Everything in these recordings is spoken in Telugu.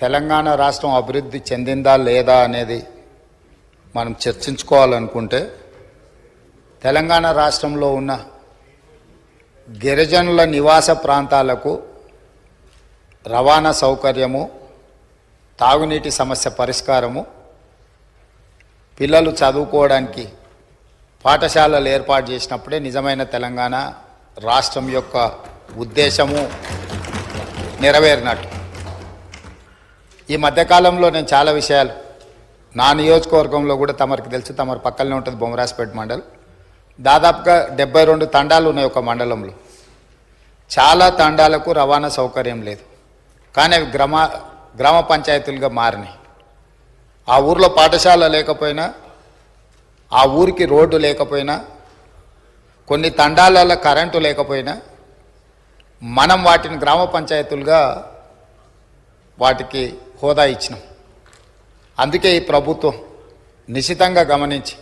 తెలంగాణ రాష్ట్రం అభివృద్ధి చెందిందా లేదా అనేది మనం చర్చించుకోవాలనుకుంటే తెలంగాణ రాష్ట్రంలో ఉన్న గిరిజనుల నివాస ప్రాంతాలకు రవాణా సౌకర్యము, తాగునీటి సమస్య పరిష్కారము, పిల్లలు చదువుకోవడానికి పాఠశాలలు ఏర్పాటు చేసినప్పుడే నిజమైన తెలంగాణ రాష్ట్రం యొక్క ఉద్దేశము నెరవేరినట్టు. ఈ మధ్యకాలంలో నేను చాలా విషయాలు నా నియోజకవర్గంలో కూడా తమరికి తెలుసు, తమరి పక్కనే ఉంటుంది బొమ్మరాజపేట మండలం. దాదాపుగా 72 తండాలు ఉన్నాయి ఒక మండలంలో. చాలా తండాలకు రవాణా సౌకర్యం లేదు, కానీ అవి గ్రామ పంచాయతీలుగా మారినాయి. ఆ ఊర్లో పాఠశాల లేకపోయినా, ఆ ఊరికి రోడ్డు లేకపోయినా, కొన్ని తండాలలో కరెంటు లేకపోయినా మనం వాటిని గ్రామ పంచాయతీలుగా వాటికి హోదా ఇచ్చినాం. అందుకే ఈ ప్రభుత్వం నిశితంగా గమనించి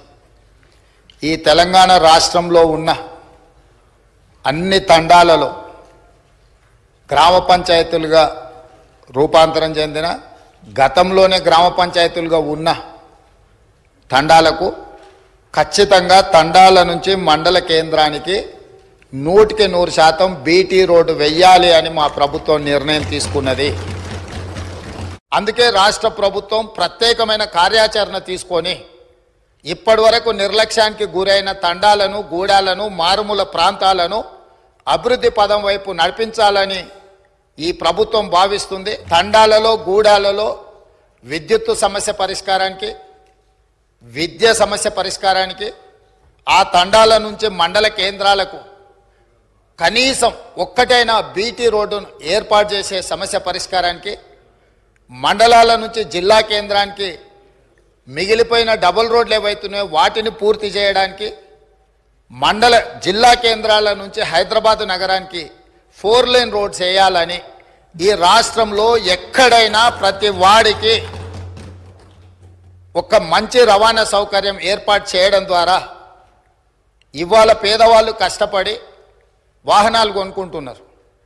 ఈ తెలంగాణ రాష్ట్రంలో ఉన్న అన్ని తండాలలో గ్రామ పంచాయతీలుగా రూపాంతరం చెందిన, గతంలోనే గ్రామ పంచాయతీలుగా ఉన్న తండాలకు ఖచ్చితంగా తండాల నుంచి మండల కేంద్రానికి 100% బీటీ రోడ్డు వెయ్యాలి అని మా ప్రభుత్వం నిర్ణయం తీసుకున్నది. అందుకే రాష్ట్ర ప్రభుత్వం ప్రత్యేకమైన కార్యాచరణ తీసుకొని ఇప్పటి వరకు నిర్లక్ష్యానికి గురైన తండాలను, గూడాలను, మారుమూల ప్రాంతాలను అభివృద్ధి పదం వైపు నడిపించాలని ఈ ప్రభుత్వం భావిస్తుంది. తండాలలో, గూడాలలో విద్యుత్తు సమస్య పరిష్కారానికి, విద్య సమస్య పరిష్కారానికి, ఆ తండాల నుంచి మండల కేంద్రాలకు కనీసం ఒక్కటైనా బీటీ రోడ్డును ఏర్పాటు చేసే సమస్య పరిష్కారానికి, మండలాల నుంచి జిల్లా కేంద్రానికి మిగిలిపోయిన డబుల్ రోడ్లు ఏవైతున్నాయో వాటిని పూర్తి చేయడానికి, జిల్లా కేంద్రాల నుంచి హైదరాబాద్ నగరానికి 4 లేన్ రోడ్స్ వేయాలని ఈ రాష్ట్రంలో ఎక్కడైనా ప్రతి వాడికి ఒక మంచి రవాణా సౌకర్యం ఏర్పాటు చేయడం ద్వారా ఇవాళ పేదవాళ్ళు కష్టపడి వాహనాలు కొనుక్కుంటున్నారు,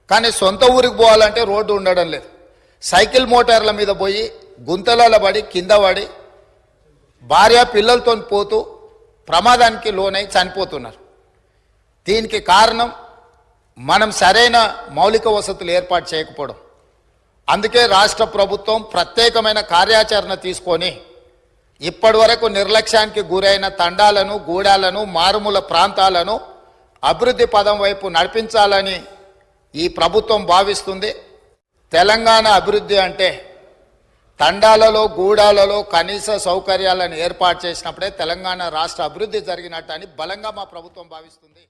కానీ సొంత ఊరికి పోవాలంటే రోడ్డు ఉండడం లేదు. సైకిల్ మోటార్ల మీద పోయి గుంతలలో పడి కింద పడి భార్య పిల్లలతో పోతూ ప్రమాదానికి లోనై చనిపోతున్నారు. దీనికి కారణం మనం సరైన మౌలిక వసతులు ఏర్పాటు చేయకపోవడం. అందుకే రాష్ట్ర ప్రభుత్వం ప్రత్యేకమైన కార్యాచరణ తీసుకొని ఇప్పటి వరకు నిర్లక్ష్యానికి గురైన తండాలను, గూడాలను, మారుమూల ప్రాంతాలను అభివృద్ధి పదం వైపు నడిపించాలని ఈ ప్రభుత్వం భావిస్తుంది. తెలంగాణ అభివృద్ధి అంటే తండాలలో, గూడాలలో కనీస సౌకర్యాలను ఏర్పాటు చేసినప్పుడే తెలంగాణ రాష్ట్ర అభివృద్ధి జరిగినట్టు అని బలంగా మా ప్రభుత్వం భావిస్తుంది.